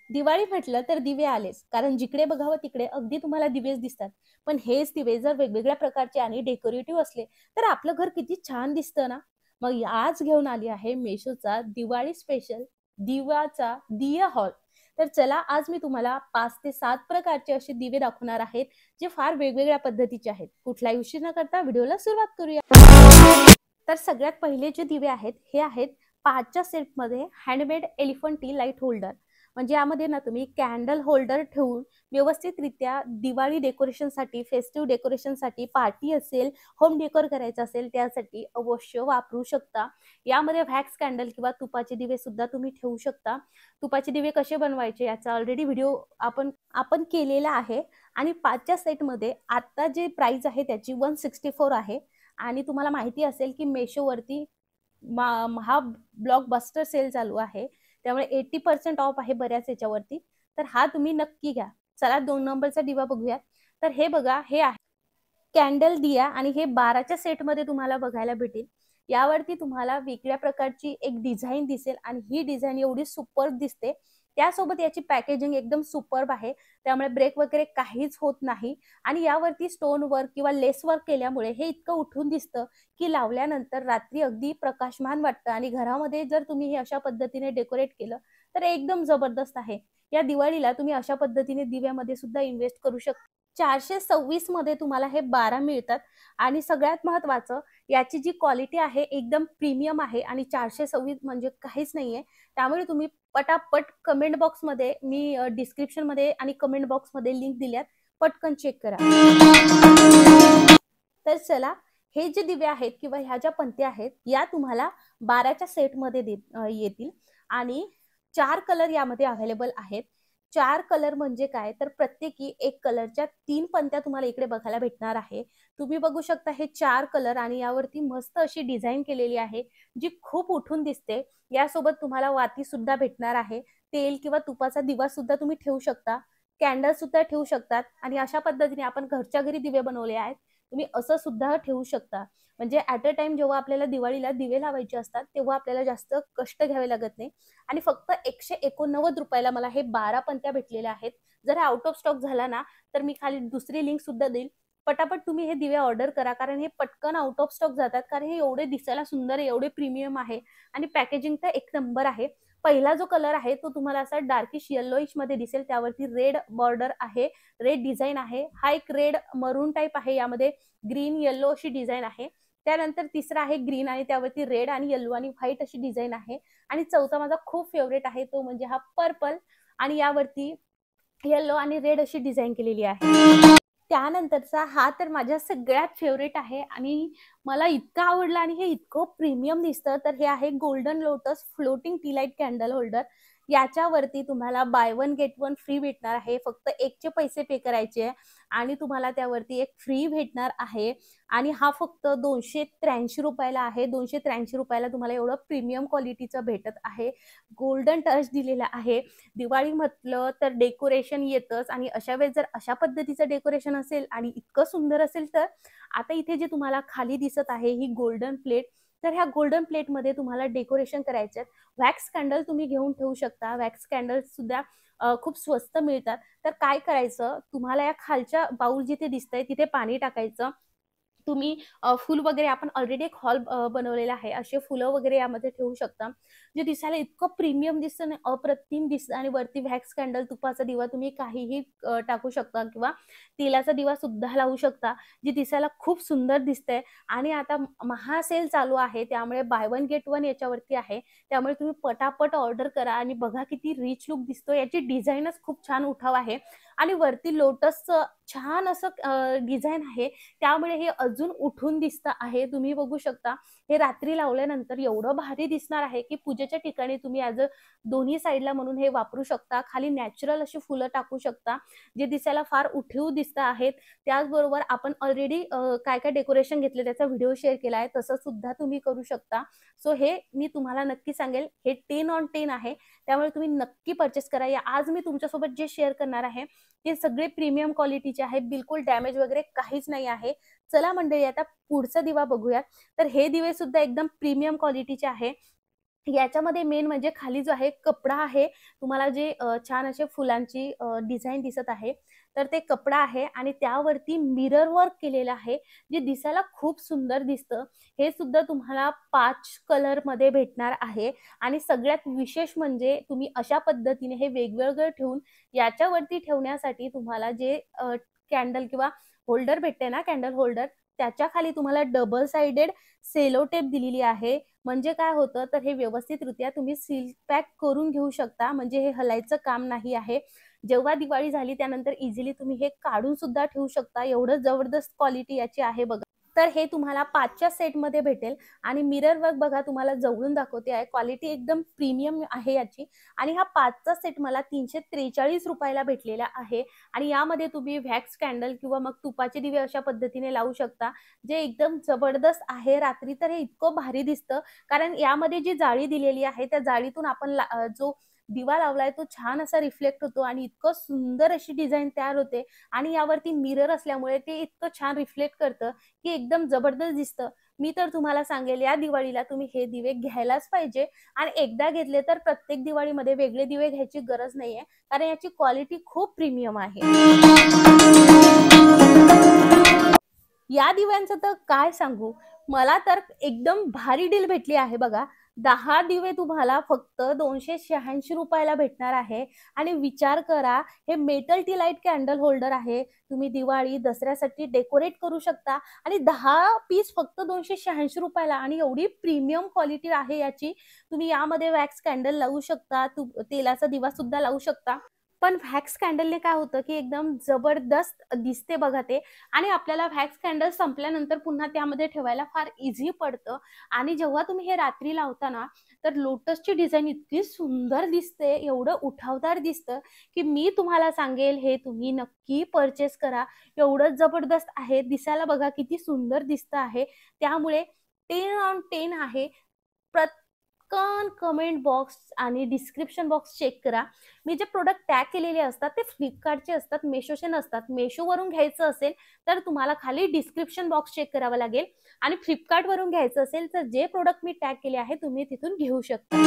दिवाळी म्हटलं तर दिवे आलेच, कारण जिकडे बघावं तिकडे अगदी तुम्हाला दिवेच दिसतात. पण हेच दिवे जर वेगवेगळ्या प्रकारचे आणि डेकोरेटिव्ह असले तर आपलं घर किती छान दिसतं ना. मग आज घेऊन आली आहे मेशोचा दिवाळी स्पेशल दिवाचा दिया हॉल. तर चला, आज मी तुम्हाला 5 ते 7 प्रकारचे असे दिवे दाखवणार आहेत, जे फार वेगवेगळ्या पद्धतीचे आहेत. कुठलाही उशीर न करता व्हिडिओला सुरुवात करूया. तर सगळ्यात पहिले जे दिवे आहेत हे आहेत 5च्या सेटमध्ये handmade elephant T light holder. म्हणजे यामध्ये ना तुम्ही कॅन्डल होल्डर ठेवून व्यवस्थितरित्या दिवाळी डेकोरेशनसाठी, फेस्टिव्ह डेकोरेशनसाठी, पार्टी असेल, होम डेकोर करायचं असेल त्यासाठी अवश्य वापरू शकता. यामध्ये व्हॅक्स कॅन्डल किंवा तुपाचे दिवे सुद्धा तुम्ही ठेवू शकता. तुपाचे दिवे कसे बनवायचे याचा ऑलरेडी व्हिडिओ आपण आपण केलेला आहे. आणि 5च्या सेटमध्ये आता जे प्राइस आहे त्याची 164 आहे. आणि तुम्हाला माहिती असेल की मेशोवरती हा ब्लॉकबस्टर सेल चालू आहे, त्यामुळे 80% ऑफ आहे बऱ्याच याच्यावरती. तर हा तुम्ही नक्की घ्या. चला 2 नंबरचा दिवा बघूया. तर हे बघा, हे आहे कॅन्डल दिया आणि हे 12च्या सेटमध्ये तुम्हाला बघायला भेटेल. यावरती तुम्हाला वेगळ्या प्रकारची एक डिझाईन दिसेल आणि ही डिझाईन एवढी सुपर्ब दिसते. त्यासोबत याची पॅकेजिंग एकदम सुपर्ब आहे, त्यामुळे ब्रेक वगैरे काहीच होत नाही. आणि यावरती स्टोन वर्क किंवा लेस वर्क केल्यामुळे हे इतकं उठून दिसतं की लावल्यानंतर रात्री अगदी प्रकाशमान वाटतं. आणि घरामध्ये जर तुम्ही हे अशा पद्धतीने डेकोरेट केलं तर एकदम जबरदस्त आहे. या दिवाळीला तुम्ही अशा पद्धतीने दिव्यामध्ये सुद्धा इन्व्हेस्ट करू शकता. 426 मध्ये तुम्हाला हे 12 मिळतात. आणि सगळ्यात महत्वाचं, याची जी क्वालिटी आहे एकदम प्रीमियम आहे आणि 426 म्हणजे काहीच नाहीये. त्यामुळे तुम्ही पटापट कमेंट बॉक्समध्ये मी डिस्क्रिप्शन मध्ये आणि कमेंट बॉक्समध्ये लिंक दिल्यात, पटकन चेक करा. तर चला, हे जे दिवे आहेत किंवा ह्या ज्या पंत्या आहेत या तुम्हाला 12च्या सेटमध्ये येतील. आणि 4 कलर यामध्ये अवेलेबल आहेत. 4 कलर म्हणजे काय, तर प्रत्येकी एक कलरच्या 3 पंत्या तुम्हाला इकडे बघायला भेटणार आहे. तुम्ही बघू शकता हे 4 कलर आणि यावरती मस्त अशी डिझाईन केलेली आहे, जी खूप उठून दिसते. यासोबत तुम्हाला वाती सुद्धा भेटणार आहे. तेल किंवा तुपाचा दिवा सुद्धा तुम्ही ठेवू शकता. कॅन्डल सुद्धा ठेवू शकतात. आणि अशा पद्धतीने आपण घरच्या घरी दिवे बनवले आहेत, तुम्ही असं सुद्धा ठेवू शकता. म्हणजे ऍट अ टाइम जेव्हा आपल्याला दिवाळीला दिवे लावायचे असतात तेव्हा आपल्याला जास्त कष्ट घ्यावे लागत नाही. आणि फक्त 189 रुपयाला मला हे 12 पंत्या भेटलेल्या आहेत. जर आउट ऑफ स्टॉक झाला ना तर मी खाली दुसरी लिंक सुद्धा देईल. पटापट तुम्ही हे दिवे ऑर्डर करा, कारण हे पटकन आउट ऑफ स्टॉक जातात. कारण हे एवढे दिसायला सुंदर आहे, एवढे प्रीमियम आहे आणि पॅकेजिंग तर एक नंबर आहे. पहिला जो कलर आहे तो तुम्हाला असा डार्किश येलोइश मध्ये दिसेल, त्यावरती रेड बॉर्डर आहे, रेड डिझाईन आहे. हा एक रेड मरून टाईप आहे, यामध्ये ग्रीन येल्लो अशी डिझाईन आहे. त्यानंतर तिसरा आहे ग्रीन आणि त्यावरती रेड आणि येल्लो आणि व्हाईट अशी डिझाईन आहे. आणि चौथा माझा खूप फेवरेट आहे, तो म्हणजे हा पर्पल आणि यावरती येल्लो आणि रेड अशी डिझाईन केलेली आहे. त्यानंतरचा हा तर माझ्या सगळ्यात फेवरेट आहे आणि मला इतकं आवडलं आणि हे इतकं प्रीमियम दिसतं. तर हे आहे golden lotus floating T light candle holder. याच्यावरती तुम्हाला by one get one free भेटणार आहे. फक्त एकचे पैसे पे करायचे आणि तुम्हाला त्यावरती एक फ्री भेटणार आहे. आणि हा फक्त 283 रुपयाला आहे. 283 रुपयाला तुम्हाला एवढं प्रीमियम क्वालिटीचं भेटत आहे. गोल्डन टच दिलेला आहे. दिवाळी म्हटलं तर डेकोरेशन येतच आणि अशा वेळेस जर अशा पद्धतीचं डेकोरेशन असेल आणि इतकं सुंदर असेल तर आता इथे जे तुम्हाला खाली दिसत आहे ही गोल्डन प्लेट. तर ह्या गोल्डन प्लेटमध्ये तुम्हाला डेकोरेशन करायचे. वॅक्स कॅन्डल तुम्ही घेऊन ठेवू शकता. वॅक्स कॅन्डल सुद्धा खूप स्वस्त मिळतात. तर काय करायचं, तुम्हाला या खालच्या बाउल जिथे दिसतंय तिथे पाणी टाकायचं. तुम्ही फुल वगैरे आपण ऑलरेडी एक हॉल बनवलेला आहे, असे फुलं वगैरे यामध्ये ठेवू शकता. जे दिसायला इतकं प्रीमियम दिसतं आणि अप्रतिम दिसतं. आणि वरती व्हॅक्स कॅन्डल, तुपाचा दिवा तुम्ही काहीही टाकू शकता किंवा तेलाचा दिवा सुद्धा लावू शकता, जे दिसायला खूप सुंदर दिसतंय. आणि आता महासेल चालू आहे, त्यामुळे बाय वन गेट वन याच्यावरती आहे. त्यामुळे तुम्ही पटापट ऑर्डर करा आणि बघा किती रिच लुक दिसतो. याची डिझाईनच खूप छान उठाव आहे आणि वरती लोटसचं छान असं डिझाईन आहे, त्यामुळे हे अजून उठून दिसतं आहे. तुम्ही बघू शकता हे रात्री लावल्यानंतर एवढं भारी दिसणार आहे की पूजेच्या ठिकाणी तुम्ही ॲज अ दोन्ही साईडला म्हणून हे वापरू शकता. खाली नॅचरल अशी फुलं टाकू शकता, जे दिसायला फार उठीव दिसत आहेत. त्याचबरोबर आपण ऑलरेडी काय काय डेकोरेशन घेतले त्याचा व्हिडिओ शेअर केला आहे, तसं सुद्धा तुम्ही करू शकता. सो हे मी तुम्हाला नक्की सांगेल, हे 10 on 10 आहे. त्यामुळे तुम्ही नक्की परचेस करा. आज मी तुमच्यासोबत जे शेअर करणार आहे ते सगळे प्रीमियम क्वालिटीचे आहेत, बिलकुल डॅमेज वगैरे काहीच नाही आहे. चला मंडळी, आता पुढचा दिवा बघूयात. तर हे दिवे सुद्धा एकदम प्रीमियम क्वालिटीचे आहे. याच्यामध्ये मेन म्हणजे खाली जो आहे कपडा आहे, तुम्हाला जे छान असे फुलांची डिझाईन दिसत आहे, तर ते कपडा आहे आणि त्यावरती मिरर वर्क केलेलं आहे, जे दिसायला खूप सुंदर दिसतं. हे सुद्धा तुम्हाला 5 कलरमध्ये भेटणार आहे आणि सगळ्यात विशेष म्हणजे तुम्ही अशा पद्धतीने हे वेगवेगळं ठेवून याच्यावरती ठेवण्यासाठी तुम्हाला जे कॅन्डल किंवा होल्डर भेटते ना, कॅन्डल होल्डर, त्याच्या खाली तुम्हाला डबल साइडेड सेलो टेप दिलेली आहे. म्हणजे काय होतं, तर हे व्यवस्थितरित्या तुम्ही सील पॅक करून घेऊ शकता, म्हणजे हे हलायचं काम नाही आहे. जेव्हा दिवाळी झाली त्यानंतर इझिली तुम्ही हे काढून सुद्धा ठेवू शकता. एवढं जबरदस्त क्वालिटी याची आहे बघा. तर हे तुम्हाला 5च्या सेटमध्ये भेटेल आणि मिरर वर्क बघा, तुम्हाला जवळून दाखवते आहे. क्वालिटी एकदम प्रीमियम आहे याची आणि हा 5चा सेट मला 343 रुपयाला भेटलेला आहे आणि यामध्ये तुम्ही व्हॅक्स कॅन्डल किंवा मग तुपाचे दिवे अशा पद्धतीने लावू शकता, जे एकदम जबरदस्त आहे. रात्री तर हे इतकं भारी दिसतं, कारण यामध्ये जी जाळी दिलेली आहे त्या जाळीतून आपण जो दिवा लावलाय तो छान असा रिफ्लेक्ट होतो आणि इतकं सुंदर अशी डिझाईन तयार होते आणि यावरती मिरर असल्यामुळे ते इतकं छान रिफ्लेक्ट करतं की एकदम जबरदस्त दिसतं. मी तर तुम्हाला सांगेल, या दिवाळीला तुम्ही हे दिवे घ्यायलाच पाहिजे आणि एकदा घेतले तर प्रत्येक दिवाळीमध्ये वेगळे दिवे घ्यायची गरज नाहीये, कारण याची क्वालिटी खूप प्रीमियम आहे. या दिव्यांचं तर काय सांगू, मला तर एकदम भारी डील भेटली आहे बघा. 10 दिवे तुम्हाला फक्त 286 रुपयाला भेटणार आहे आणि विचार करा, हे metal T light candle holder आहे. तुम्ही दिवाळी दसऱ्यासाठी डेकोरेट करू शकता आणि 10 पीस फक्त 286 रुपयाला आणि एवढी प्रीमियम क्वालिटी आहे याची. तुम्ही यामध्ये वॅक्स कॅन्डल लावू शकता, तेलाचा दिवा सुद्धा लावू शकता. पण व्हॅक्स कॅन्डलने काय होतं की एकदम जबरदस्त दिसते बघा ते, आणि आपल्याला व्हॅक्स कॅन्डल संपल्यानंतर पुन्हा त्यामध्ये ठेवायला फार इझी पडतं. आणि जेव्हा तुम्ही हे रात्री लावता ना, तर लोटसची डिझाईन इतकी सुंदर दिसते, एवढं उठावदार दिसतं की मी तुम्हाला सांगेल, हे तुम्ही नक्की परचेस करा. एवढं जबरदस्त आहे, दिसायला बघा किती सुंदर दिसतं आहे. त्यामुळे 10 ऑन 10 आहे. पटकन कमेंट बॉक्स आणि डिस्क्रिप्शन बॉक्स चेक करा. मी जे प्रोडक्ट टॅग केलेले असतात ते फ्लिपकार्टचे असतात, मेशोचे नसतात. मेशोवरून घ्यायचं असेल तर तुम्हाला खाली डिस्क्रिप्शन बॉक्स चेक करावा लागेल आणि फ्लिपकार्टवरून घ्यायचं असेल तर जे प्रोडक्ट मी टॅग केले आहे तुम्ही तिथून घेऊ शकता.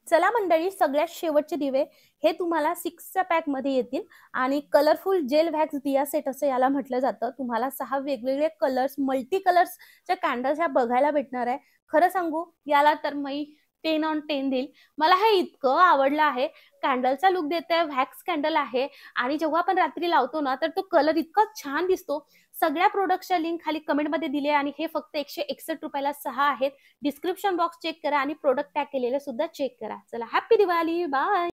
चला मंडळी, सगळ्यात शेवटचे दिवे हे तुम्हाला 6च्या पॅक मध्ये येतील आणि कलरफुल जेल व्हॅक्स दिया सेट असं याला म्हटलं जातं. तुम्हाला 6 वेगवेगळे कलर्स, मल्टी कलर्सच्या कॅन्डल्स ह्या बघायला भेटणार आहे. खरं सांगू, याला तर मी 10 ऑन 10 देईल. मला हे इतकं आवडलं आहे. कॅन्डलचा लुक देते, व्हॅक्स कॅन्डल आहे आणि जेव्हा आपण रात्री लावतो ना, तर तो कलर इतका छान दिसतो. सगळ्या प्रोडक्टच्या लिंक खाली कमेंटमध्ये दिली आहे आणि हे फक्त 161 रुपयाला 6 आहेत. डिस्क्रिप्शन बॉक्स चेक करा आणि प्रोडक्ट टॅग केलेले सुद्धा चेक करा. चला, हॅपी दिवाळी, बाय.